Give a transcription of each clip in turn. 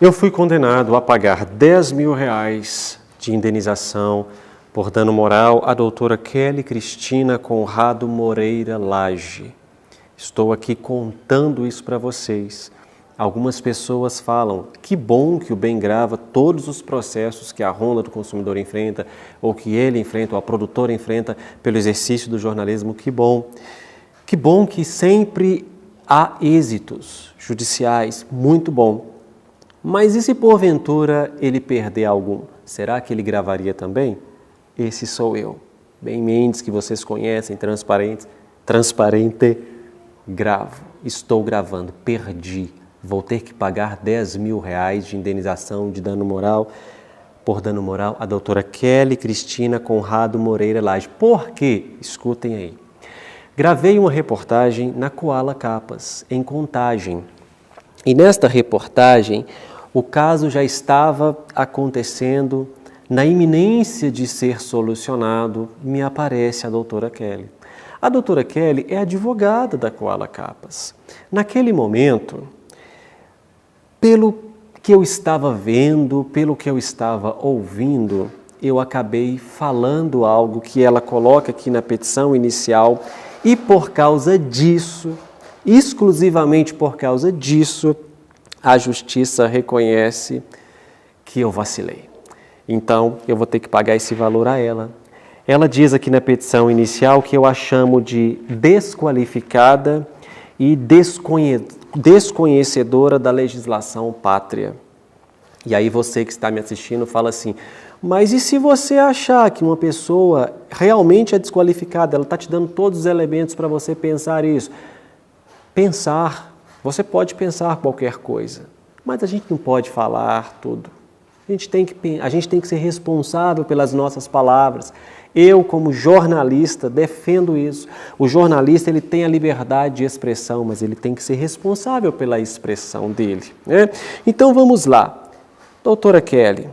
Eu fui condenado a pagar R$10.000 de indenização por dano moral à doutora Kelly Cristina Conrado Moreira Lage. Estou aqui contando isso para vocês. Algumas pessoas falam, que bom que o bem grava todos os processos que a Ronda do Consumidor enfrenta, ou que ele enfrenta, ou a produtora enfrenta pelo exercício do jornalismo, que bom. Que bom que sempre há êxitos judiciais, muito bom. Mas e se porventura ele perder algum? Será que ele gravaria também? Esse sou eu, Ben Mendes, que vocês conhecem, transparente, gravo, estou gravando, perdi. Vou ter que pagar R$10.000 de indenização de dano moral, por dano moral, à doutora Kelly Cristina Conrado Moreira Lage. Por quê? Escutem aí. Gravei uma reportagem na Koala Capas, em Contagem. E nesta reportagem, o caso já estava acontecendo, na iminência de ser solucionado, me aparece a doutora Kelly. A doutora Kelly é advogada da Koala Capas. Naquele momento, pelo que eu estava vendo, pelo que eu estava ouvindo, eu acabei falando algo que ela coloca aqui na petição inicial e por causa disso, exclusivamente por causa disso, a justiça reconhece que eu vacilei. Então, eu vou ter que pagar esse valor a ela. Ela diz aqui na petição inicial que eu a chamo de desqualificada e desconhecedora da legislação pátria. E aí você que está me assistindo fala assim, mas e se você achar que uma pessoa realmente é desqualificada, ela está te dando todos os elementos para você pensar isso? Pensar, você pode pensar qualquer coisa, mas a gente não pode falar tudo. A gente tem que ser responsável pelas nossas palavras. Eu, como jornalista, defendo isso. O jornalista ele tem a liberdade de expressão, mas ele tem que ser responsável pela expressão dele, né? Então vamos lá. Doutora Kelly,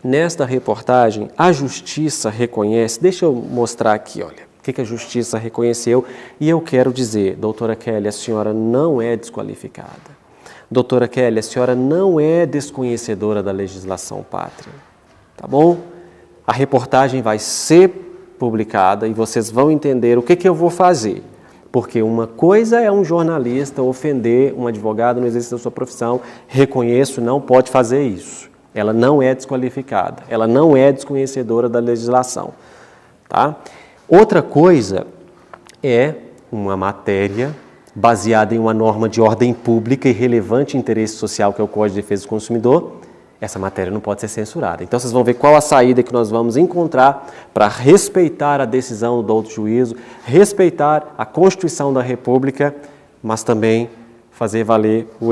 nesta reportagem, a justiça reconhece, deixa eu mostrar aqui, olha, o que a justiça reconheceu, e eu quero dizer, doutora Kelly, a senhora não é desqualificada. Doutora Kelly, a senhora não é desconhecedora da legislação pátria, tá bom? A reportagem vai ser publicada e vocês vão entender o que eu vou fazer. Porque uma coisa é um jornalista ofender um advogado no exercício da sua profissão, reconheço, não pode fazer isso. Ela não é desqualificada, ela não é desconhecedora da legislação, tá? Outra coisa é uma matéria baseada em uma norma de ordem pública e relevante interesse social, que é o Código de Defesa do Consumidor. Essa matéria não pode ser censurada. Então, vocês vão ver qual a saída que nós vamos encontrar para respeitar a decisão do outro juízo, respeitar a Constituição da República, mas também fazer valer o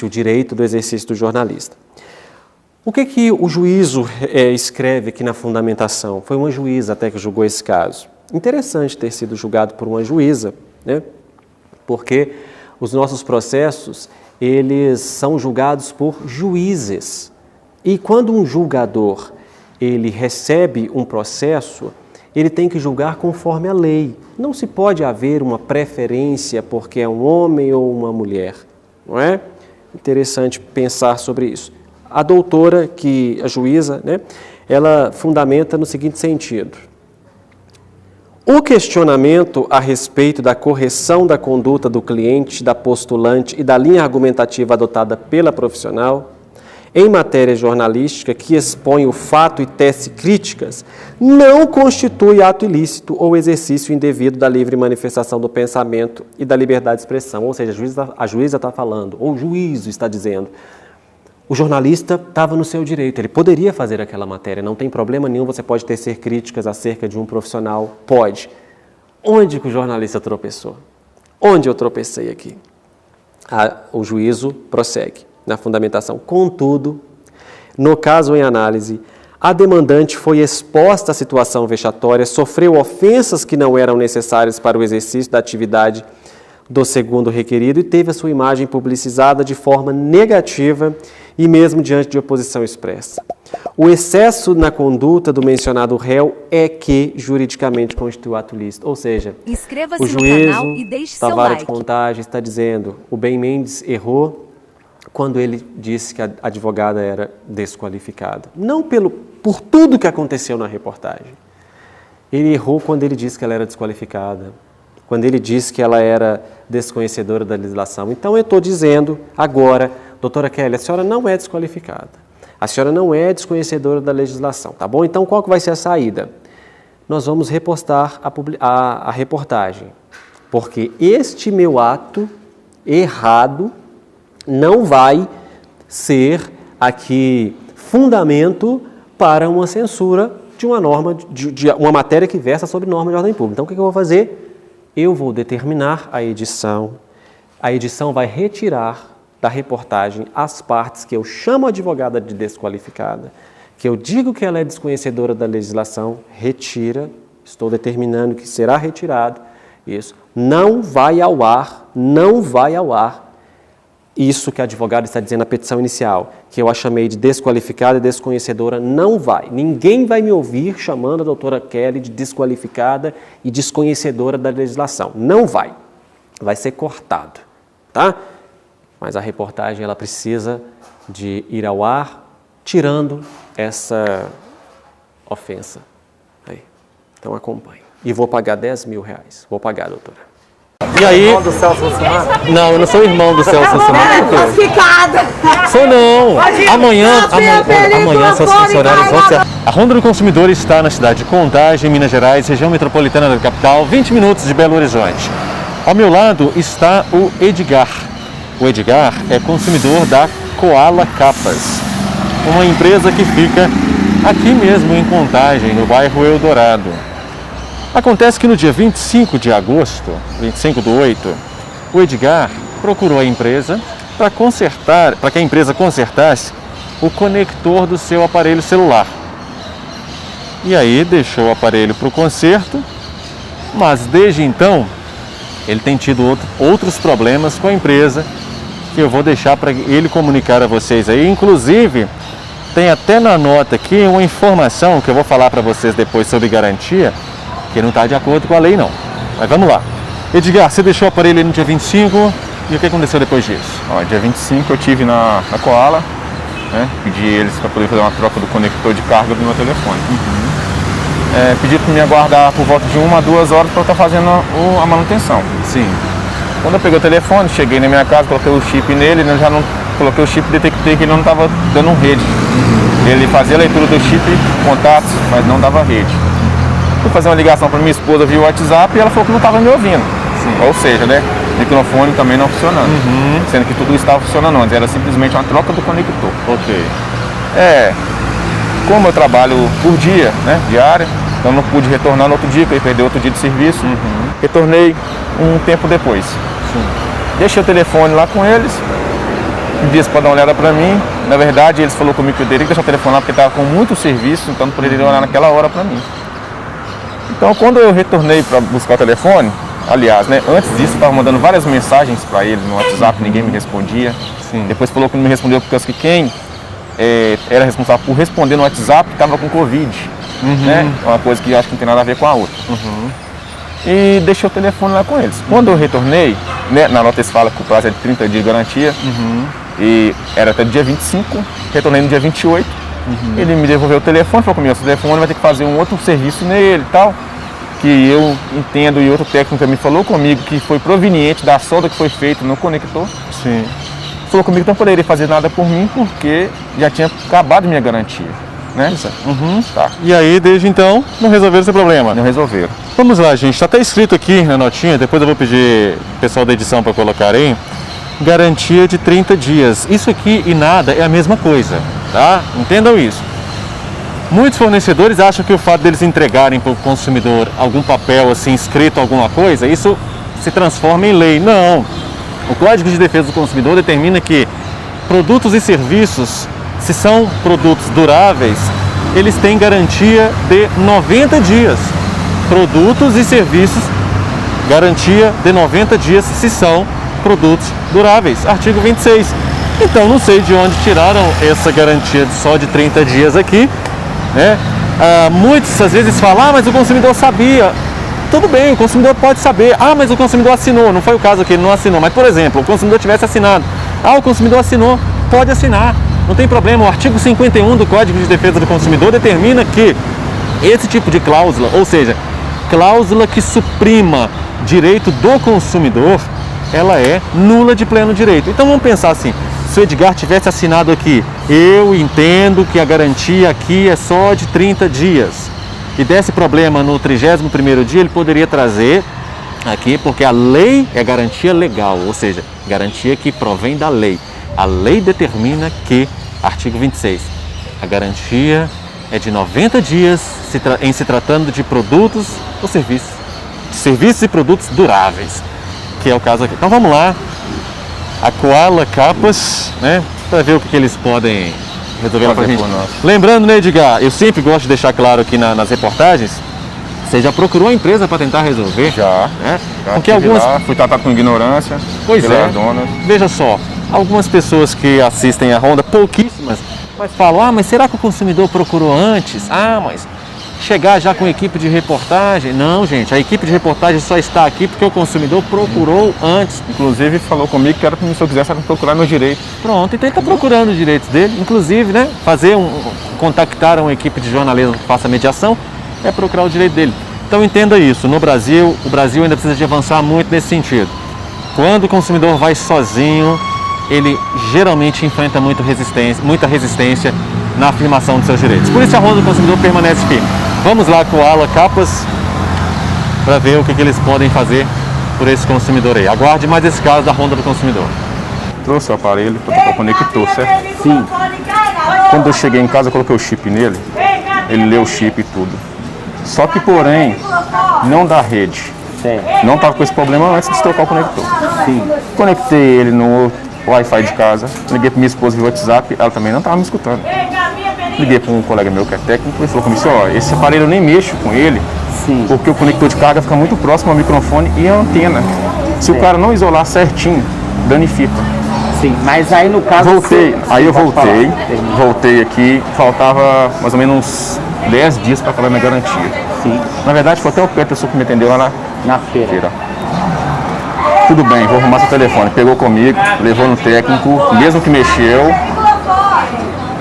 direito do exercício do jornalista. O que o juízo escreve aqui na fundamentação? Foi uma juíza até que julgou esse caso. Interessante ter sido julgado por uma juíza, né? Porque os nossos processos, eles são julgados por juízes. E quando um julgador, ele recebe um processo, ele tem que julgar conforme a lei. Não se pode haver uma preferência porque é um homem ou uma mulher, não é? Interessante pensar sobre isso. A doutora, a juíza, né, ela fundamenta no seguinte sentido. O questionamento a respeito da correção da conduta do cliente, da postulante e da linha argumentativa adotada pela profissional, em matéria jornalística que expõe o fato e tece críticas, não constitui ato ilícito ou exercício indevido da livre manifestação do pensamento e da liberdade de expressão. Ou seja, a juíza está falando, ou o juízo está dizendo, o jornalista estava no seu direito, ele poderia fazer aquela matéria, não tem problema nenhum, você pode tecer críticas acerca de um profissional, pode. Onde que o jornalista tropeçou? Onde eu tropecei aqui? O juízo prossegue na fundamentação. Contudo, no caso em análise, a demandante foi exposta à situação vexatória, sofreu ofensas que não eram necessárias para o exercício da atividade do segundo requerido e teve a sua imagem publicizada de forma negativa e mesmo diante de oposição expressa. O excesso na conduta do mencionado réu é que juridicamente constitui ato ilícito. Ou seja, o juízo da vara de Contagem está dizendo o Ben Mendes errou quando ele disse que a advogada era desqualificada. Não por tudo que aconteceu na reportagem. Ele errou quando ele disse que ela era desqualificada, quando ele disse que ela era desconhecedora da legislação. Então eu estou dizendo agora, doutora Kelly, a senhora não é desqualificada. A senhora não é desconhecedora da legislação, tá bom? Então qual que vai ser a saída? Nós vamos repostar a reportagem, porque este meu ato errado não vai ser aqui fundamento para uma censura de uma norma, de uma matéria que versa sobre norma de ordem pública. Então o que eu vou fazer? Eu vou determinar a edição vai retirar da reportagem as partes que eu chamo a advogada de desqualificada, que eu digo que ela é desconhecedora da legislação, retira, estou determinando que será retirado, isso, não vai ao ar, isso que a advogada está dizendo na petição inicial, que eu a chamei de desqualificada e desconhecedora, não vai. Ninguém vai me ouvir chamando a doutora Kelly de desqualificada e desconhecedora da legislação. Não vai. Vai ser cortado, tá? Mas a reportagem ela precisa de ir ao ar, tirando essa ofensa. Aí. Então acompanhe. E vou pagar R$10 mil. Vou pagar, doutora. E aí? Irmão do Celso Russomano? Não, eu não sou irmão do Celso Russomano. Sou não. Amanhã seus funcionários vão ser... A Ronda do Consumidor está na cidade de Contagem, Minas Gerais, região metropolitana da capital, 20 minutos de Belo Horizonte. Ao meu lado está o Edgar. O Edgar é consumidor da Koala Capas, uma empresa que fica aqui mesmo em Contagem, no bairro Eldorado. Acontece que no dia 25 de agosto, 25/8, o Edgar procurou a empresa para que a empresa consertasse o conector do seu aparelho celular. E aí deixou o aparelho para o conserto, mas desde então ele tem tido outros problemas com a empresa, que eu vou deixar para ele comunicar a vocês aí. Inclusive, tem até na nota aqui uma informação que eu vou falar para vocês depois sobre garantia, que não está de acordo com a lei não. Mas vamos lá. Edgar, você deixou o aparelho aí no dia 25 e o que aconteceu depois disso? Ó, dia 25 eu tive na Koala, né? Pedi eles para poder fazer uma troca do conector de carga do meu telefone. Pedi para me aguardar por volta de 1 a 2 horas para eu estar fazendo a manutenção. Sim. Quando eu peguei o telefone, cheguei na minha casa, coloquei o chip nele, eu já não coloquei o chip e detectei que ele não estava dando rede. Ele fazia a leitura do chip, contatos, mas não dava rede. Fui fazer uma ligação para minha esposa via WhatsApp e ela falou que não estava me ouvindo. Sim. Ou seja, né, microfone também não funcionando. Sendo que tudo estava funcionando antes, era simplesmente uma troca do conector. Ok. Como eu trabalho por dia, né, diária, então não pude retornar no outro dia, porque eu ia perder outro dia de serviço. Retornei um tempo depois. Sim. Deixei o telefone lá com eles, disse para dar uma olhada para mim. Na verdade, eles falaram comigo que eu teria que deixar o telefone lá porque estava com muito serviço, então não poderia olhar naquela hora para mim. Então, quando eu retornei para buscar o telefone, aliás, né, antes disso, eu estava mandando várias mensagens para ele no WhatsApp, ninguém me respondia. Sim. Depois falou que não me respondeu porque que quem era responsável por responder no WhatsApp estava com Covid. Né? Uma coisa que eu acho que não tem nada a ver com a outra. E deixei o telefone lá com eles. Quando eu retornei, né, na nota eles falam que o prazo é de 30 dias de garantia, e era até dia 25, retornei no dia 28, ele me devolveu o telefone, falou comigo, o telefone vai ter que fazer um outro serviço nele e tal, que eu entendo, e outro técnico também falou comigo que foi proveniente da solda que foi feita no conector. Sim. Falou comigo que não poderia fazer nada por mim porque já tinha acabado minha garantia. Né? Tá. E aí, desde então, não resolveram esse problema? Não resolveram. Vamos lá, gente. Está até escrito aqui na notinha, depois eu vou pedir o pessoal da edição para colocar aí. Garantia de 30 dias. Isso aqui e nada é a mesma coisa, tá? Entendam isso. Muitos fornecedores acham que o fato deles entregarem para o consumidor algum papel assim, escrito alguma coisa, isso se transforma em lei. Não. O Código de Defesa do Consumidor determina que produtos e serviços, se são produtos duráveis, eles têm garantia de 90 dias. Produtos e serviços, garantia de 90 dias se são produtos duráveis. Artigo 26. Então, não sei de onde tiraram essa garantia só de 30 dias aqui, né? Muitos às vezes falam, mas o consumidor sabia. Tudo bem, o consumidor pode saber. Mas o consumidor assinou. Não foi o caso que ele não assinou. Mas, por exemplo, o consumidor tivesse assinado Ah, o consumidor assinou, pode assinar, não tem problema. O artigo 51 do Código de Defesa do Consumidor determina que esse tipo de cláusula, ou seja, cláusula que suprima direito do consumidor, ela é nula de pleno direito. Então vamos pensar assim, se o Edgar tivesse assinado aqui, eu entendo que a garantia aqui é só de 30 dias, e desse problema no 31º dia, ele poderia trazer aqui, porque a lei é garantia legal, ou seja, garantia que provém da lei. A lei determina que, artigo 26, a garantia é de 90 dias em se tratando de produtos ou serviços, e produtos duráveis, que é o caso aqui. Então vamos lá, a Koala Capas, né, para ver o que eles podem resolver para a gente. Lembrando, né, Edgar, eu sempre gosto de deixar claro aqui nas reportagens, você já procurou a empresa para tentar resolver? Já. Né? Já porque algumas... lá, fui tratado com ignorância. Pois é. Donas. Veja só, algumas pessoas que assistem a Honda, pouquíssimas, mas falam, mas será que o consumidor procurou antes? Mas chegar já com equipe de reportagem? Não, gente, a equipe de reportagem só está aqui porque o consumidor procurou antes. Inclusive falou comigo que era para se eu quisesse procurar meus direitos. Pronto, então ele está procurando os direitos dele, inclusive, né, contactar uma equipe de jornalismo que faça mediação, é procurar o direito dele. Então entenda isso, no Brasil, o Brasil ainda precisa de avançar muito nesse sentido. Quando o consumidor vai sozinho, ele geralmente enfrenta muita resistência na afirmação dos seus direitos. Por isso a Honda do Consumidor permanece firme. Vamos lá com a Koala Capas para ver o que eles podem fazer por esse consumidor aí. Aguarde mais esse caso da Honda do Consumidor. Trouxe o aparelho para trocar o conector, certo? Sim. Quando eu cheguei em casa, eu coloquei o chip nele, ele leu o chip e tudo. Só que, porém, não dá rede. Certo. Não estava com esse problema antes de trocar o conector. Sim. Conectei ele no Wi-Fi de casa, liguei para minha esposa via WhatsApp, ela também não estava me escutando. Liguei para um colega meu que é técnico, ele falou comigo, esse aparelho eu nem mexo com ele, Sim. porque o conector de carga fica muito próximo ao microfone e a antena. Se o cara não isolar certinho, danifica. Sim, mas aí no caso... Voltei aqui, faltava mais ou menos uns 10 dias para acabar minha garantia. Sim. Na verdade, foi até o Pedro, a pessoa que me atendeu lá na feira. Tudo bem, vou arrumar seu telefone. Pegou comigo, levou no técnico, mesmo que mexeu.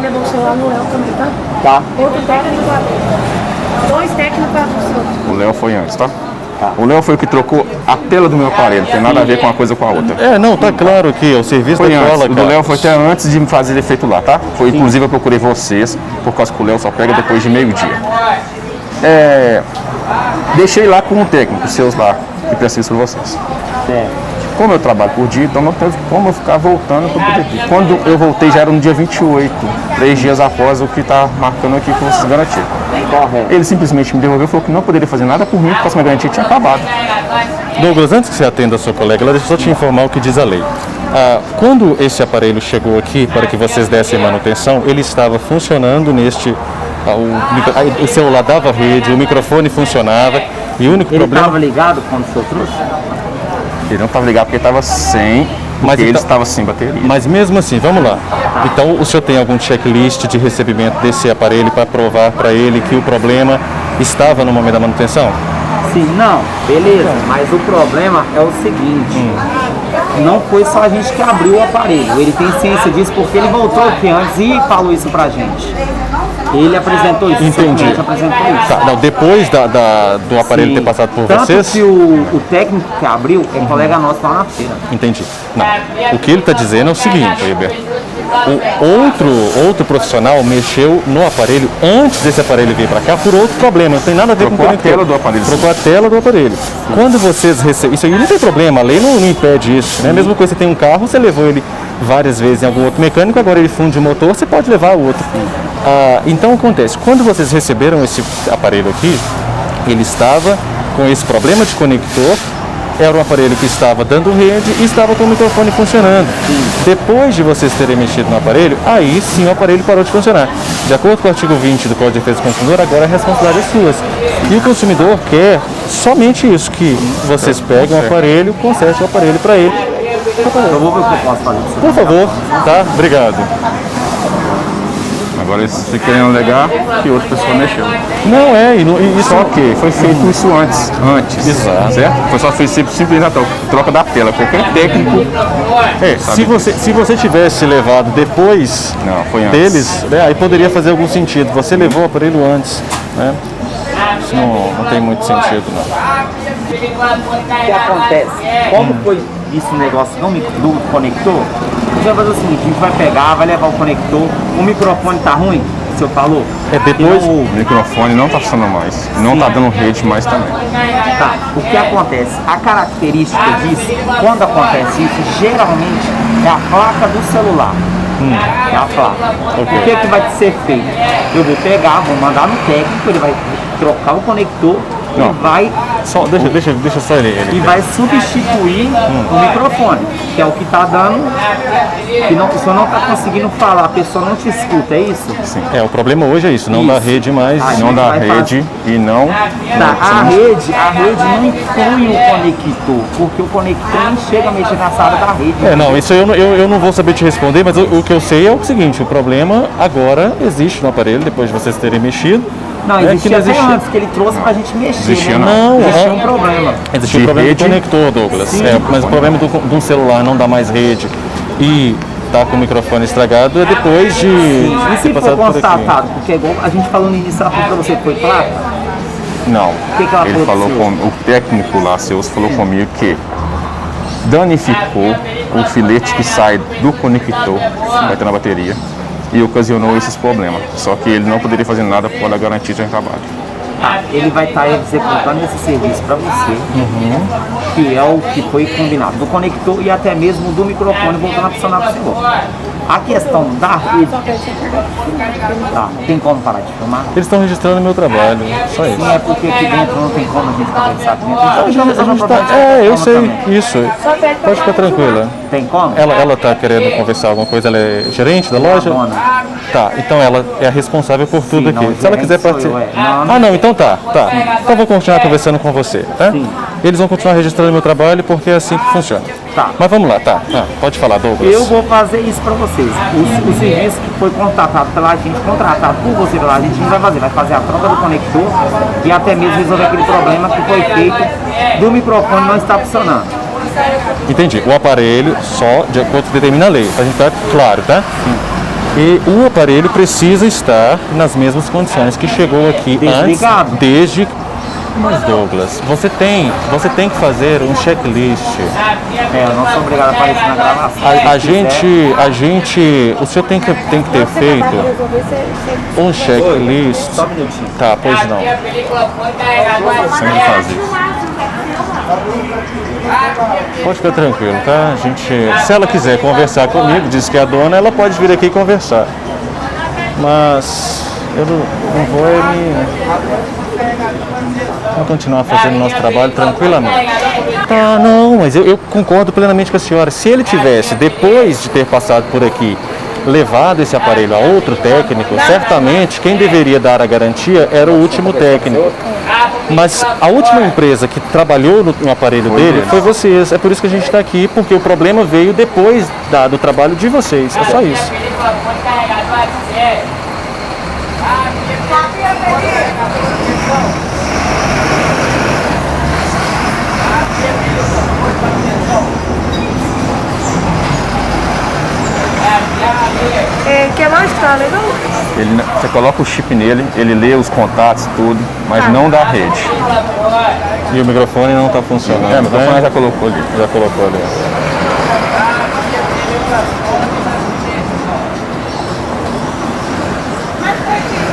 Levou o celular no Léo também, tá? Tá. Outro técnico lá. 2 técnicos lá do seu. O Léo foi antes, tá? O Léo foi o que trocou a tela do meu aparelho, não tem nada a ver com uma coisa com a outra. Não, tá claro que o serviço foi da Koala antes. O do Léo foi até antes de fazer efeito lá, tá? Foi, inclusive eu procurei vocês, por causa que o Léo só pega depois de meio-dia. Deixei lá com o técnico, seus lá, que precisam por vocês. Como eu trabalho por dia, então não teve como eu ficar voltando para poder vir. Quando eu voltei já era no dia 28, 3 dias após o que está marcando aqui com vocês garantia. Ele simplesmente me devolveu e falou que não poderia fazer nada por mim, porque a minha garantia tinha acabado. Douglas, antes que você atenda a sua colega, deixa eu só te informar o que diz a lei. Quando esse aparelho chegou aqui para que vocês dessem manutenção, ele estava funcionando o celular dava rede, o microfone funcionava e o único problema... Ele estava ligado quando o senhor trouxe? Ele não estava ligado porque estava sem, porque ele estava sem bateria. Mas mesmo assim, vamos lá. Então o senhor tem algum checklist de recebimento desse aparelho para provar para ele que o problema estava no momento da manutenção? Sim, não, beleza, mas o problema é o seguinte, não foi só a gente que abriu o aparelho, ele tem ciência disso porque ele voltou aqui antes e falou isso pra gente. Ele apresentou isso. Entendi. Apresentou isso. Tá, não, depois do aparelho ter passado por tanto vocês... que o técnico que abriu é colega nosso lá na feira. Entendi. Não, o que ele está dizendo é o seguinte, Heber. Outro profissional mexeu no aparelho antes desse aparelho vir para cá por outro problema, não tem nada a ver com o conector. Trocou a tela do aparelho. Trocou a tela do aparelho. Sim. Quando vocês recebem... Isso aí não tem problema, a lei não impede isso. Né? Mesma coisa, você tem um carro, você levou ele várias vezes em algum outro mecânico, agora ele funde o motor, você pode levar o outro. Então acontece, quando vocês receberam esse aparelho aqui, ele estava com esse problema de conector, era um aparelho que estava dando rede e estava com o microfone funcionando. Depois de vocês terem mexido no aparelho, aí sim o aparelho parou de funcionar. De acordo com o artigo 20 do Código de Defesa do Consumidor, agora a responsabilidade é sua. E o consumidor quer somente isso, que vocês peguem o aparelho, consertem o aparelho para ele. Eu vou ver o que eu posso fazer. Por favor, tá? Obrigado. Agora eles estão querendo alegar que outra pessoa mexeu. Não é, e isso Só que foi feito isso antes. Exato. Certo? Foi só feito simplesmente a troca da tela. Qualquer técnico. se você tivesse levado depois Não, foi antes. deles, né, aí poderia fazer algum sentido. Você levou o aparelho antes, né? Isso não tem muito sentido, não. O que acontece? Como foi esse negócio do conector? A gente vai fazer o seguinte, a gente vai pegar, vai levar o conector, o microfone tá ruim, o senhor falou? É depois. O microfone não está funcionando mais. Não está dando rede mais também. Tá, o que acontece? A característica disso, quando acontece isso, geralmente é a placa do celular. É a placa. O que vai ser feito? Eu vou pegar, vou mandar no técnico, ele vai trocar o conector Não. e vai Só, deixa só ele. e vai substituir o microfone, que é o que está dando, que não, o senhor não está conseguindo falar, a pessoa não te escuta, é isso? O problema hoje é isso, não dá Isso. rede mais. Ah, Não dá vai rede e não. Tá, a rede não inclui o conector, porque o conector nem chega a mexer nessa área da rede. Não, isso eu não vou saber te responder, mas o que eu sei é o seguinte, o problema agora existe no aparelho, depois de vocês terem mexido. Não, né, existia até antes, que ele trouxe pra gente mexer, Existia né? não. Existia um problema. Existe o De problema rede? do conector, Douglas. Sim. Mas o problema de um celular não dar mais rede e tá com o microfone estragado é depois de E ter se for passado por aqui. constatado, porque igual a gente falou no início, ela falou pra você que foi placa? Não. que ela Ele falou aconteceu? com o técnico lá, Seus, falou comigo que danificou o filete que sai do conector, vai ter na bateria, e ocasionou esses problemas. Só que ele não poderia fazer nada por causa da garantia de trabalho. Tá, ele vai estar executando esse serviço para você, que é o que foi combinado, do conector e até mesmo do microfone voltando a funcionar para o senhor. A questão da rede, tá, tem como parar de filmar? Eles estão registrando o meu trabalho, só isso. Sim, é porque aqui dentro não tem como a gente conversar aqui dentro. Então, a gente vai resolver o problema de Eu outra sei, forma também. isso. Pode ficar tranquila. Tem como? Ela tá querendo conversar alguma coisa, ela é gerente da loja? dona. Tá, então ela é a responsável por tudo Sim, não, aqui. o Se ela gerente quiser sou participar. eu, é. Não, Não, então tá. Então vou continuar conversando com você, tá? Sim. Eles vão continuar registrando meu trabalho porque é assim que funciona. Tá. Mas vamos lá, tá. Pode falar, Douglas. Eu vou fazer isso para vocês. O serviço que foi contratado pela gente, contratado por você pela gente, a gente vai fazer a troca do conector e até mesmo resolver aquele problema que foi feito do microfone não estar funcionando. Entendi. O aparelho só de acordo com o que determina a lei. Pra gente estar claro, tá? E o aparelho precisa estar nas mesmas condições que chegou aqui Desligado. antes, Mas Douglas, você tem que fazer um checklist. Eu não sou obrigado a aparecer na gravação. O senhor tem que ter feito um checklist. Só um minutinho. Tá, pois não. Sempre faz isso. Pode ficar tranquilo, tá? Se ela quiser conversar comigo, diz que é a dona, ela pode vir aqui conversar. Mas eu não vou Vamos continuar fazendo o nosso trabalho tranquilamente. Tá, não, mas eu concordo plenamente com a senhora. Se ele tivesse, depois de ter passado por aqui, levado esse aparelho a outro técnico, certamente quem deveria dar a garantia era o último técnico. Mas a última empresa que trabalhou no aparelho dele foi vocês. É por isso que a gente está aqui, porque o problema veio depois do trabalho de vocês. É só isso. Que mais tá legal? Você coloca o chip nele, ele lê os contatos, tudo, mas não dá rede. E o microfone não está funcionando. O microfone né? já colocou ali. Já colocou ali.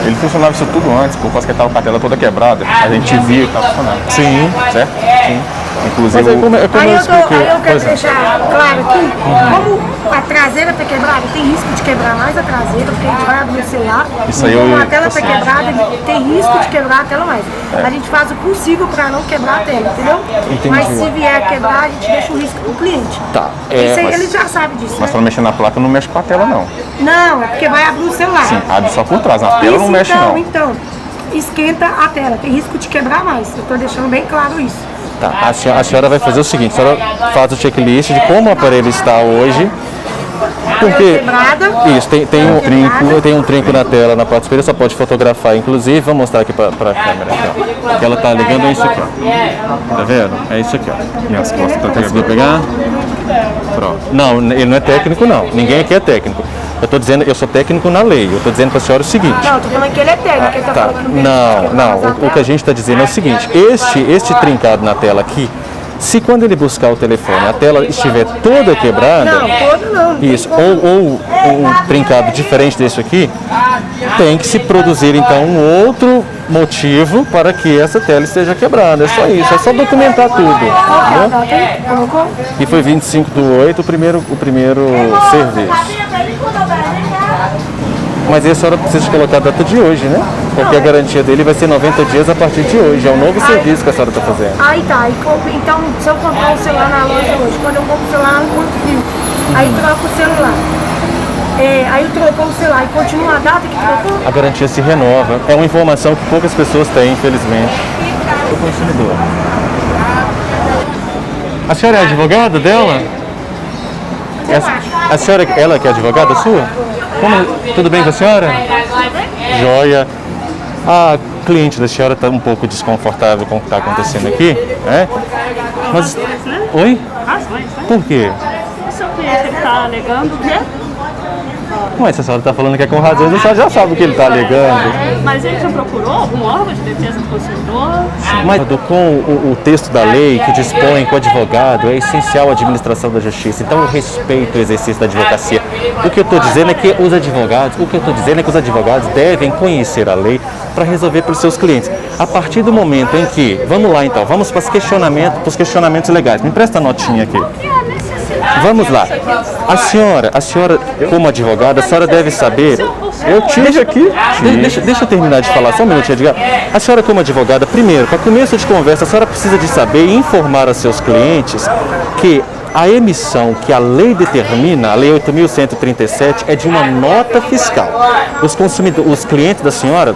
Ele funcionava isso tudo antes, por causa que ele estava com a tela toda quebrada. A gente via que estava funcionando. Sim. Certo? Sim. Inclusive, Mas aí como eu Aí eu expliquei. quero Pois é. deixar claro aqui, como a traseira tá quebrada, tem risco de quebrar mais a traseira, porque a gente vai abrir o celular, Isso aí como eu- a tela tá quebrada, tem risco de quebrar a tela mais. A gente faz o possível para não quebrar a tela, entendeu? Entendi. Mas se vier a quebrar, a gente deixa o risco pro cliente. Tá. Isso aí mas- ele já sabe disso, mas né? para mexer na placa não mexe com a tela, não. Não, é porque vai abrir o celular. Sim, abre só por trás, na tela não mexe, não. Então, esquenta a tela, tem risco de quebrar mais. Eu tô deixando bem claro isso. Tá, a senhora vai fazer o seguinte, a senhora faz o checklist de como o aparelho está hoje porque quebrada. isso, tem um trinco na tela, na parte superior, só pode fotografar, inclusive, vou mostrar aqui para a câmera, aqui, ó. Que ela tá ligando é isso aqui, ó. Tá vendo? É isso aqui, ó. E as costas tá Conseguiu pegar? Pronto. Não, ele não é técnico, não. Ninguém aqui é técnico. Eu tô dizendo, eu sou técnico na lei. Eu tô dizendo para a senhora o seguinte. Não, tô falando que ele é técnico, ele tá Tá. falando que Não. O que a gente está dizendo é o seguinte: este trincado na tela aqui, se quando ele buscar o telefone a tela estiver toda quebrada, Não, todo não. isso, ou um trincado diferente desse aqui, tem que se produzir então um outro motivo para que essa tela esteja quebrada. É só isso, é só documentar tudo. Entendeu? Colocou? E foi 25/8 o primeiro serviço. Mas aí a senhora precisa colocar a data de hoje, né? Porque a garantia dele vai ser 90 dias a partir de hoje. É um novo serviço que a senhora está fazendo. Aí tá, então se eu comprar um celular na loja hoje, quando eu compro o celular, eu compro fio. Aí troco o celular. Aí trocou o celular e continua a data que trocou? A garantia se renova. É uma informação que poucas pessoas têm, infelizmente. O consumidor. A senhora é advogada dela? A senhora, ela que é advogada sua? Tudo bem com a senhora? Joia. A cliente da senhora está um pouco desconfortável com o que está acontecendo aqui, né? Mas... Oi? Razões, né? Por quê? O seu cliente está alegando o quê? Mas se a senhora está falando que é com razões, a senhora já sabe o que ele está alegando. Mas ele já procurou algum órgão de defesa do consumidor? Mas com o texto da lei que dispõe que o advogado é essencial à administração da justiça, então eu respeito o exercício da advocacia. O que eu estou dizendo é que os advogados devem conhecer a lei para resolver para os seus clientes. A partir do momento em que, vamos lá então, vamos para os questionamentos legais. Me empresta a notinha aqui. Vamos lá. A senhora, como advogada, a senhora deve saber. Eu tive aqui. Deixa eu terminar de falar, só um minutinho, Edgar. A senhora, como advogada, primeiro, para começo de conversa, a senhora precisa de saber e informar aos seus clientes que a emissão que a lei determina, a lei 8.137, é de uma nota fiscal. Os clientes da senhora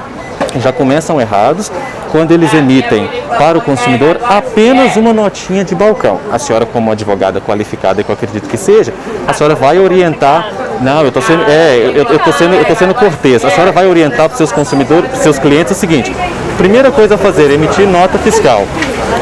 já começam errados quando eles emitem para o consumidor apenas uma notinha de balcão. A senhora, como advogada qualificada, que eu acredito que seja, a senhora vai orientar. Não, eu estou sendo cortês. A senhora vai orientar para os seus consumidores, para os seus clientes o seguinte: primeira coisa a fazer, emitir nota fiscal,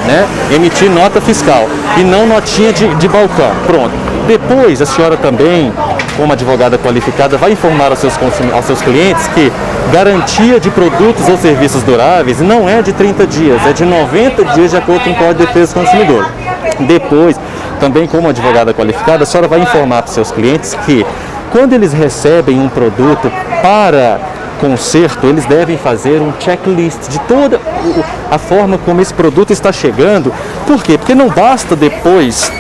né? Emitir nota fiscal e não notinha de balcão. Pronto. Depois, a senhora também, como advogada qualificada, vai informar aos seus clientes que garantia de produtos ou serviços duráveis não é de 30 dias, é de 90 dias de acordo com o Código de Defesa do Consumidor. Depois, também como advogada qualificada, a senhora vai informar para os seus clientes que quando eles recebem um produto para conserto, eles devem fazer um checklist de toda a forma como esse produto está chegando. Por quê? Porque não basta depois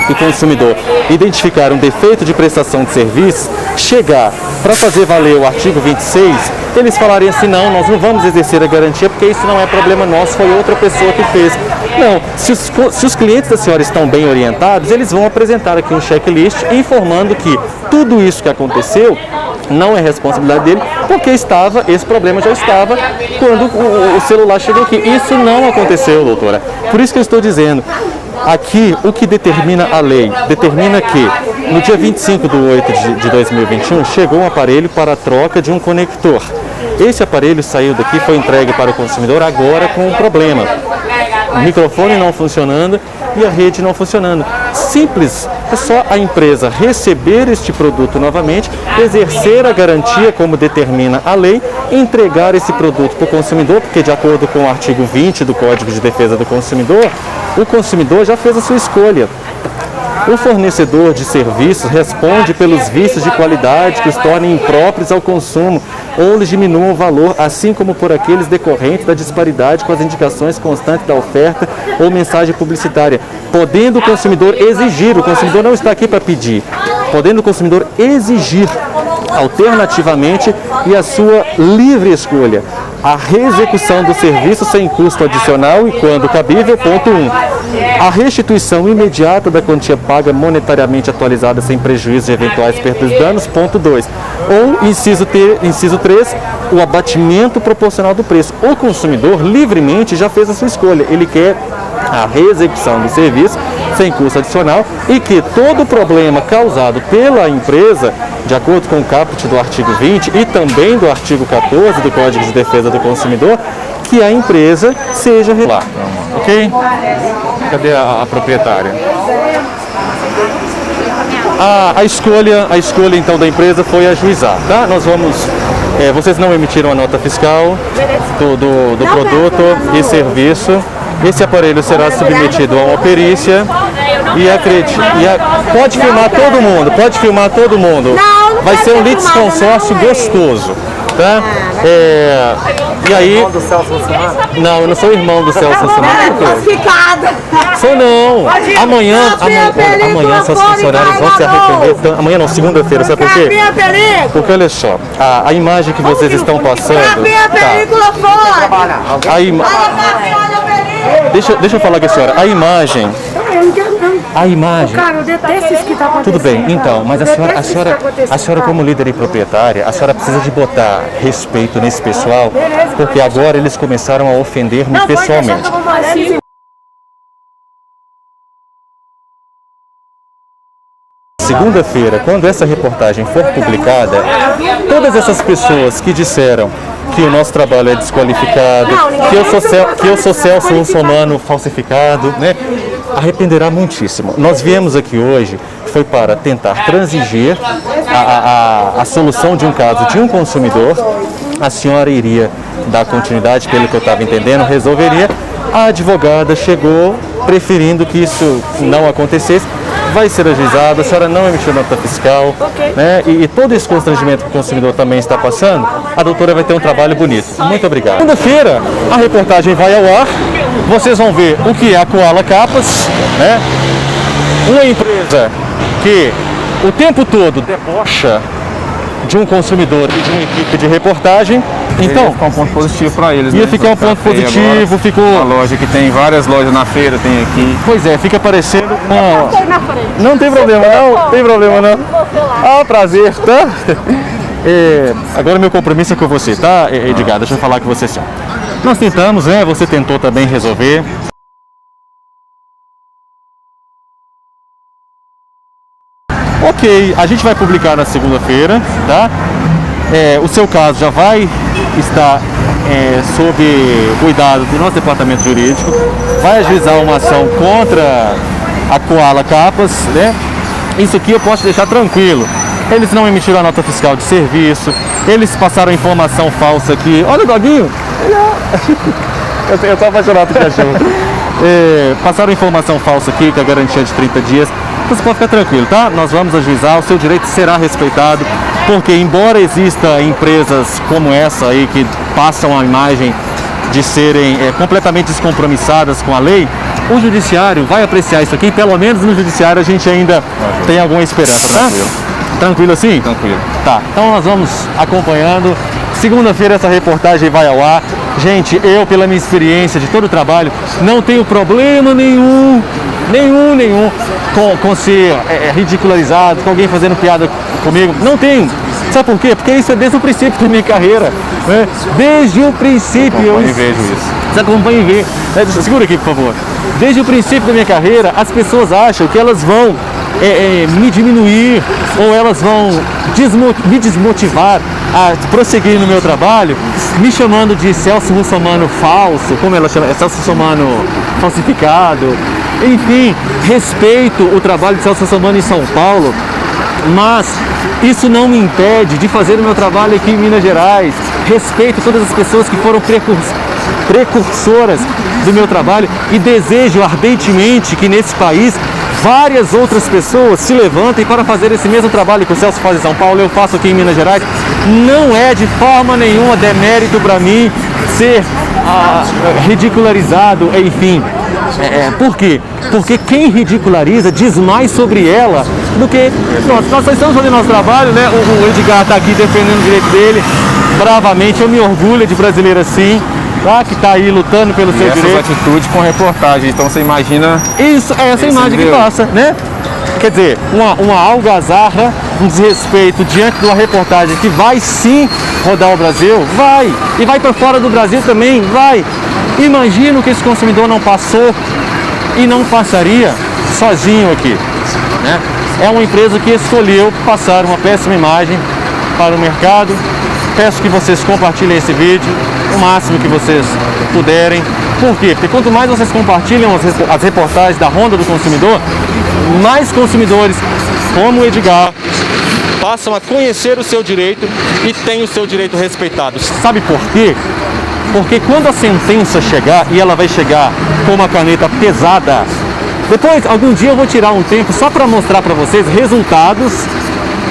do consumidor identificar um defeito de prestação de serviço, chegar para fazer valer o artigo 26, eles falarem assim: não, nós não vamos exercer a garantia porque isso não é problema nosso, foi outra pessoa que fez. Não, se os clientes da senhora estão bem orientados, eles vão apresentar aqui um checklist informando que tudo isso que aconteceu não é responsabilidade dele, porque esse problema já estava quando o celular chegou aqui. Isso não aconteceu, doutora. Por isso que eu estou dizendo, aqui o que determina a lei, determina que no dia 25/8 de 2021 chegou um aparelho para a troca de um conector. Esse aparelho saiu daqui, foi entregue para o consumidor agora com um problema. O microfone não funcionando e a rede não funcionando. Simples, é só a empresa receber este produto novamente, exercer a garantia como determina a lei, entregar esse produto para o consumidor, porque de acordo com o artigo 20 do Código de Defesa do Consumidor, o consumidor já fez a sua escolha. O fornecedor de serviços responde pelos vícios de qualidade que os tornem impróprios ao consumo ou lhes diminuam o valor, assim como por aqueles decorrentes da disparidade com as indicações constantes da oferta ou mensagem publicitária, podendo o consumidor exigir, o consumidor não está aqui para pedir, podendo o consumidor exigir alternativamente e a sua livre escolha a reexecução do serviço sem custo adicional e, quando cabível, ponto 1. A restituição imediata da quantia paga monetariamente atualizada sem prejuízo de eventuais perdas e danos, ponto 2. Ou, inciso 3, o abatimento proporcional do preço. O consumidor livremente já fez a sua escolha. Ele quer a reexecução do serviço sem custo adicional e que todo problema causado pela empresa, de acordo com o caput do artigo 20 e também do artigo 14 do Código de Defesa do Consumidor, que a empresa seja regular. Ok? Cadê a proprietária? A escolha então da empresa foi ajuizar, tá? Nós vamos, vocês não emitiram a nota fiscal do produto e serviço. Esse aparelho será submetido a uma perícia e acredite, pode filmar todo mundo, vai ser um litisconsórcio gostoso, tá? E aí... Não, eu não sou irmão do Celso Russomano. Sou não. Amanhã seus funcionários vão se arrepender. Amanhã não, segunda-feira, sabe por quê? Porque olha só, a imagem que vocês estão passando. Deixa eu falar com a senhora. A imagem. Cara, eu detesto isso que tá acontecendo. Tudo bem, então, mas a senhora como líder e proprietária, a senhora precisa de botar respeito nesse pessoal, porque agora eles começaram a ofender-me pessoalmente. Segunda-feira, quando essa reportagem for publicada, todas essas pessoas que disseram que o nosso trabalho é desqualificado, que eu sou Celso Russomano falsificado, né? Arrependerá muitíssimo. Nós viemos aqui hoje foi para tentar transigir a solução de um caso de um consumidor. A senhora iria dar continuidade, pelo que eu estava entendendo, resolveria. A advogada chegou preferindo que isso não acontecesse. Vai ser ajuizado, a senhora não emitiu nota fiscal, né? E todo esse constrangimento que o consumidor também está passando, a doutora vai ter um trabalho bonito. Muito obrigado. Segunda-feira, a reportagem vai ao ar, vocês vão ver o que é a Koala Capas, né? Uma empresa que o tempo todo debocha de um consumidor e de uma equipe de reportagem. Então, ia ficar um ponto positivo para eles. Ia ficar um ponto positivo, ficou... Uma loja que tem várias lojas na feira, tem aqui. Pois é, fica parecendo uma... Não tem problema não, tem problema não. Ah, prazer, tá? Agora meu compromisso é com você, tá, Edgar? Deixa eu falar com você assim. Nós tentamos, né? Você tentou também resolver. Ok, a gente vai publicar na segunda-feira, tá? O seu caso já vai estar sob cuidado do nosso departamento jurídico, vai ajuizar uma ação contra a Koala Capas, né? Isso aqui eu posso deixar tranquilo. Eles não emitiram a nota fiscal de serviço, eles passaram informação falsa aqui. Olha o doguinho! Eu tô apaixonado por cachorro. Passaram informação falsa aqui, com a garantia de 30 dias. Você pode ficar tranquilo, tá? Nós vamos ajuizar, o seu direito será respeitado, porque embora exista empresas como essa aí que passam a imagem de serem completamente descompromissadas com a lei, o judiciário vai apreciar isso aqui, pelo menos no judiciário a gente ainda tem alguma esperança, tá? Tranquilo assim? Tranquilo. Tá, então nós vamos acompanhando. Segunda-feira essa reportagem vai ao ar. Gente, eu, pela minha experiência de todo o trabalho, não tenho problema nenhum com ser ridicularizado, com alguém fazendo piada comigo. Não tenho. Sabe por quê? Porque isso é desde o princípio da minha carreira, né? Desde o princípio. Eu vejo isso. Você acompanha e vê. Segura aqui, por favor. Desde o princípio da minha carreira, as pessoas acham que elas vão me diminuir ou elas vão me desmotivar a prosseguir no meu trabalho, me chamando de Celso Russomano falso, como ela chama, Celso Russomano falsificado. Enfim, respeito o trabalho de Celso Russomano em São Paulo, mas isso não me impede de fazer o meu trabalho aqui em Minas Gerais. Respeito todas as pessoas que foram precursoras do meu trabalho e desejo ardentemente que nesse país várias outras pessoas se levantem para fazer esse mesmo trabalho que o Celso faz em São Paulo, eu faço aqui em Minas Gerais. Não é de forma nenhuma demérito para mim ser ridicularizado, enfim. Por quê? Porque quem ridiculariza diz mais sobre ela do que nós só estamos fazendo nosso trabalho, né? O Edgar está aqui defendendo o direito dele bravamente. Eu me orgulho de brasileiro assim, tá? Que está aí lutando pelo seu direito. Essas atitudes com reportagem, então você imagina... Isso, é essa imagem que passa, né? Quer dizer, uma algazarra, um desrespeito diante de uma reportagem que vai sim rodar o Brasil, vai, e vai para fora do Brasil também, vai. Imagina o que esse consumidor não passou e não passaria sozinho aqui, né? É uma empresa que escolheu passar uma péssima imagem para o mercado. Peço que vocês compartilhem esse vídeo o máximo que vocês puderem. Por quê? Porque quanto mais vocês compartilham as reportagens da Ronda do Consumidor, mais consumidores como o Edgar passam a conhecer o seu direito e têm o seu direito respeitado. Sabe por quê? Porque quando a sentença chegar, e ela vai chegar com uma caneta pesada, depois, algum dia eu vou tirar um tempo só para mostrar para vocês resultados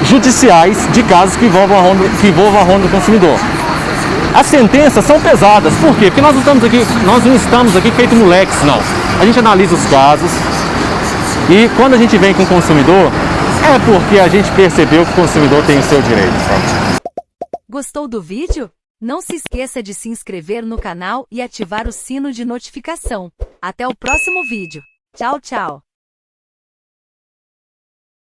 judiciais de casos que envolvam a Ronda do Consumidor. As sentenças são pesadas, por quê? Porque nós não estamos aqui feito moleques, não. A gente analisa os casos e quando a gente vem com o consumidor, é porque a gente percebeu que o consumidor tem o seu direito. Gostou do vídeo? Não se esqueça de se inscrever no canal e ativar o sino de notificação. Até o próximo vídeo. Tchau, tchau.